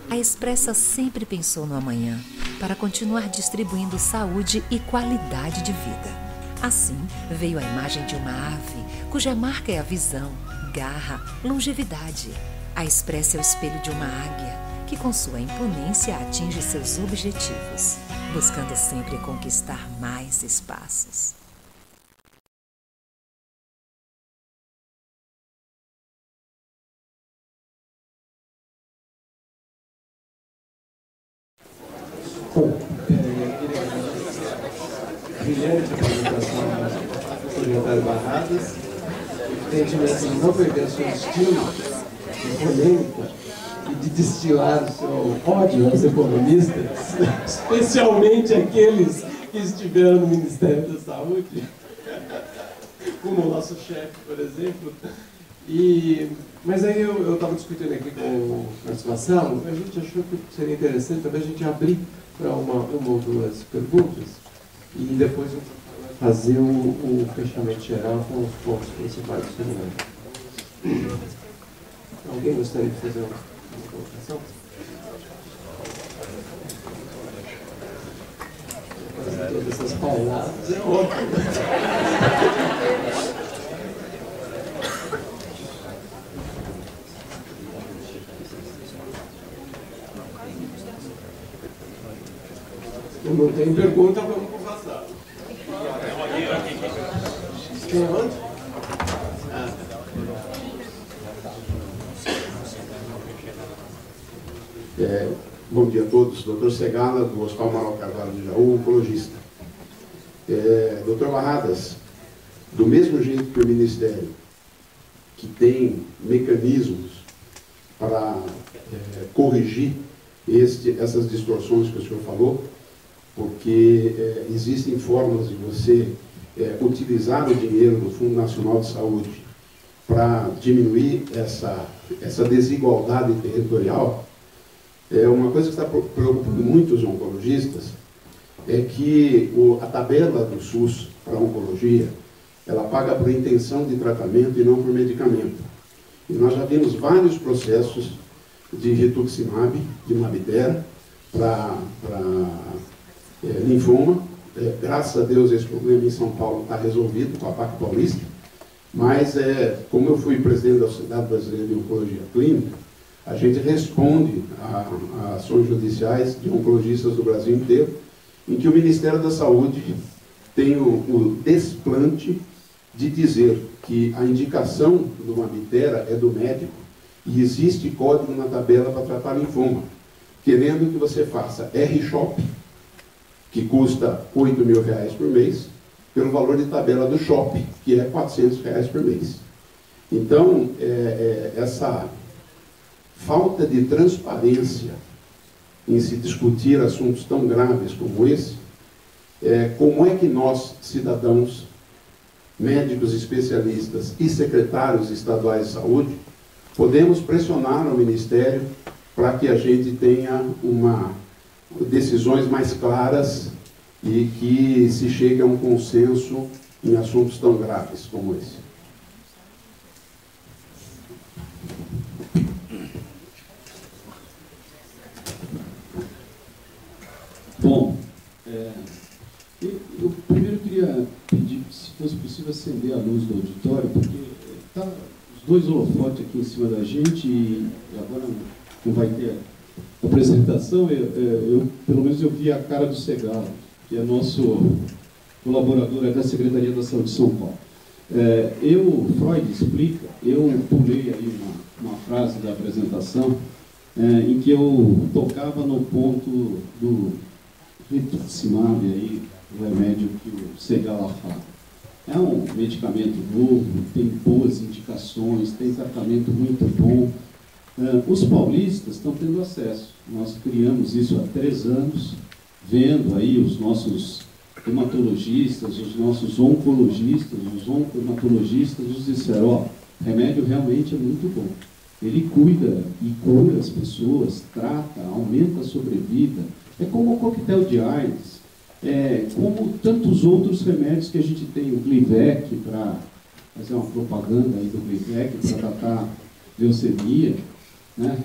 A Expressa sempre pensou no amanhã, para continuar distribuindo saúde e qualidade de vida. Assim, veio a imagem de uma ave, cuja marca é a visão, garra, longevidade. A Expressa é o espelho de uma águia, que com sua imponência atinge seus objetivos, buscando sempre conquistar mais espaços. Bom, brilhante apresentação do secretário Barradas. Evidentemente, ele não perdeu seu estilo de polêmica e de destilar o seu ódio aos economistas, especialmente aqueles que estiveram no Ministério da Saúde, como o nosso chefe, por exemplo. Mas aí eu estava discutindo aqui com o Marcelo, a gente achou que seria interessante também a gente abrir para uma ou duas perguntas e depois eu fazer o fechamento geral com os pontos principais do seminário. Alguém gostaria de fazer uma colocação? Todas essas pauladas é ótimo. Não tem pergunta, vamos passar. Tem onde? Bom dia a todos. Dr. Segala, do Hospital Manuel Carvalho de Jaú, oncologista. Dr. Barradas, do mesmo jeito que o Ministério, que tem mecanismos para corrigir essas distorções que o senhor falou, porque existem formas de você utilizar o dinheiro do Fundo Nacional de Saúde para diminuir essa desigualdade territorial. Uma coisa que está preocupando muito os oncologistas é que a tabela do SUS para a oncologia, ela paga por intenção de tratamento e não por medicamento. E nós já vimos vários processos de rituximab, de Mabitera, para linfoma. Graças a Deus esse problema em São Paulo está resolvido com a PAC Paulista, mas como eu fui presidente da Sociedade Brasileira de Oncologia Clínica, a gente responde a ações judiciais de oncologistas do Brasil inteiro, em que o Ministério da Saúde tem o desplante de dizer que a indicação do Mabitera é do médico e existe código na tabela para tratar linfoma, querendo que você faça R-Shop, que custa R$8.000 por mês, pelo valor de tabela do shopping, que é R$400 por mês. Então, essa falta de transparência em se discutir assuntos tão graves como esse, como é que nós, cidadãos, médicos especialistas e secretários estaduais de saúde, podemos pressionar o Ministério para que a gente tenha decisões mais claras e que se chegue a um consenso em assuntos tão graves como esse. Bom, eu primeiro queria pedir, se fosse possível, acender a luz do auditório, porque tá os dois holofotes aqui em cima da gente e agora não vai ter apresentação. Pelo menos eu vi a cara do Segala, que é nosso colaborador da Secretaria da Saúde de São Paulo. Freud explica, eu pulei aí uma frase da apresentação em que eu tocava no ponto do rituximab, aí, o remédio que o Segala fala. É um medicamento novo, tem boas indicações, tem tratamento muito bom. Os paulistas estão tendo acesso. Nós criamos isso há 3 anos, vendo aí os nossos hematologistas, os nossos oncologistas, os oncohematologistas nos disseram, o remédio realmente é muito bom. Ele cuida e cura as pessoas, trata, aumenta a sobrevida. É como o coquetel de AIDS, como tantos outros remédios que a gente tem, o Glivec, para fazer uma propaganda aí do Glivec, para tratar leucemia, né?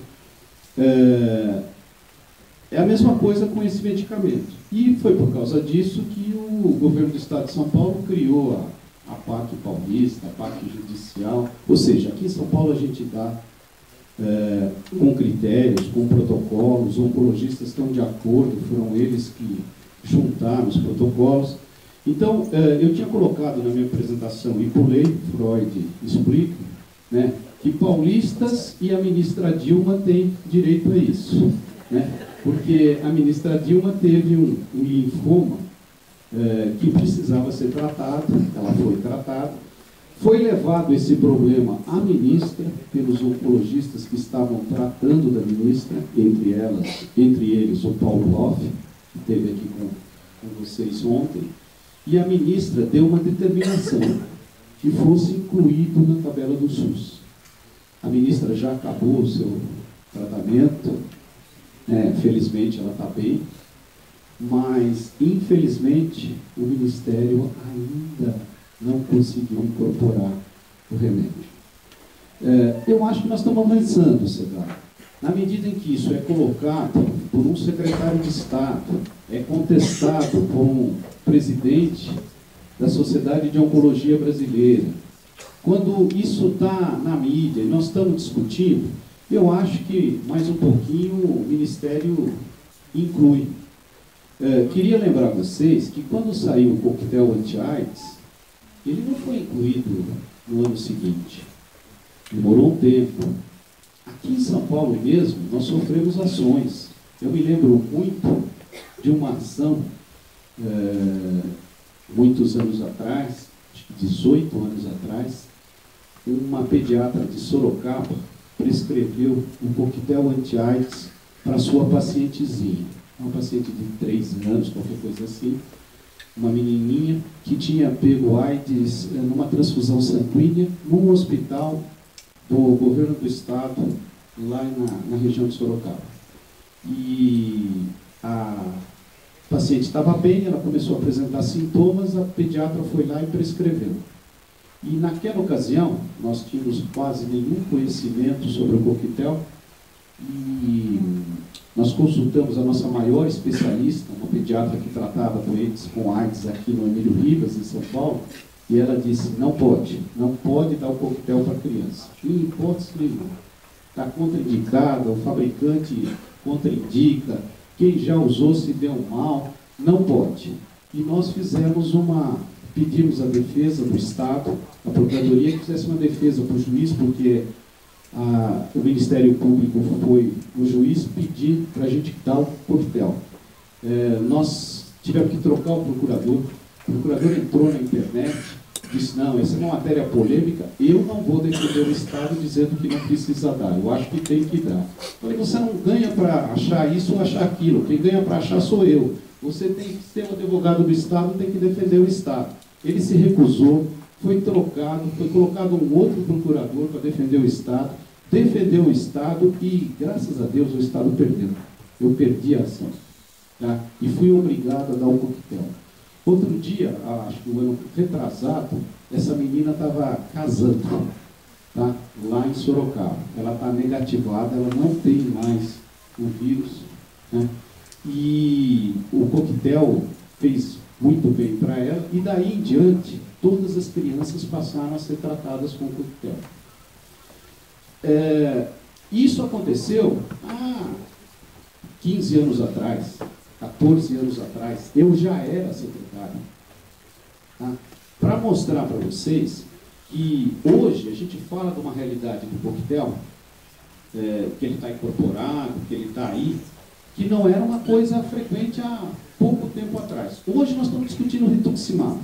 É a mesma coisa com esse medicamento. E foi por causa disso que o governo do Estado de São Paulo criou a PAC paulista, a PAC judicial. Ou seja, aqui em São Paulo a gente dá com critérios, com protocolos, os oncologistas estão de acordo, foram eles que juntaram os protocolos. Então, eu tinha colocado na minha apresentação, e pulei, Freud explica, né, que paulistas e a ministra Dilma têm direito a isso, né? Porque a ministra Dilma teve um linfoma que precisava ser tratado, ela foi tratada, foi levado esse problema à ministra, pelos oncologistas que estavam tratando da ministra, entre eles o Paulo Hoff, que esteve aqui com vocês ontem, e a ministra deu uma determinação que fosse incluído na tabela do SUS. A ministra já acabou o seu tratamento, felizmente ela está bem, mas infelizmente o Ministério ainda não conseguiu incorporar o remédio. Eu acho que nós estamos avançando, Cedar. Na medida em que isso é colocado por um secretário de Estado, é contestado por um presidente da Sociedade de Oncologia Brasileira, quando isso está na mídia e nós estamos discutindo, eu acho que mais um pouquinho o Ministério inclui. Queria lembrar vocês que quando saiu o coquetel anti-AIDS, ele não foi incluído no ano seguinte. Demorou um tempo. Aqui em São Paulo mesmo, nós sofremos ações. Eu me lembro muito de uma ação, muitos anos atrás, acho que 18 anos atrás, uma pediatra de Sorocaba prescreveu um coquetel anti-AIDS para sua pacientezinha. Uma paciente de 3 anos, qualquer coisa assim, uma menininha que tinha pego AIDS numa transfusão sanguínea num hospital do governo do estado, lá na região de Sorocaba. E a paciente estava bem, ela começou a apresentar sintomas, a pediatra foi lá e prescreveu. E naquela ocasião, nós tínhamos quase nenhum conhecimento sobre o coquetel, e nós consultamos a nossa maior especialista, uma pediatra que tratava doentes com AIDS aqui no Emílio Ribas, em São Paulo, e ela disse, não pode dar o coquetel para criança, em hipótese nenhuma. Está contraindicada, o fabricante contraindica, quem já usou se deu mal, não pode. E nós pedimos a defesa do Estado, a Procuradoria, que fizesse uma defesa para o juiz, porque o Ministério Público foi o juiz pedir para a gente dar o coquetel. Nós tivemos que trocar o procurador entrou na internet, disse, não, essa é uma matéria polêmica, eu não vou defender o Estado dizendo que não precisa dar, eu acho que tem que dar. Falei, você não ganha para achar isso ou achar aquilo, quem ganha para achar sou eu. Você tem que ser um advogado do Estado, tem que defender o Estado. Ele se recusou, foi trocado, foi colocado um outro procurador para defender o Estado, defendeu o Estado e, graças a Deus, o Estado perdeu. Eu perdi a ação. Tá? E fui obrigado a dar um coquetel. Outro dia, acho que o ano retrasado, essa menina estava casando, tá? Lá em Sorocaba. Ela está negativada, ela não tem mais o vírus, né? E o coquetel fez muito bem para ela, e daí em diante, todas as crianças passaram a ser tratadas com coquetel. Isso aconteceu há 15 anos atrás, 14 anos atrás, eu já era secretário. Tá? Para mostrar para vocês que hoje a gente fala de uma realidade do coquetel, que ele está incorporado, que ele está aí, que não era uma coisa frequente há pouco tempo atrás. Hoje nós estamos discutindo o rituximab.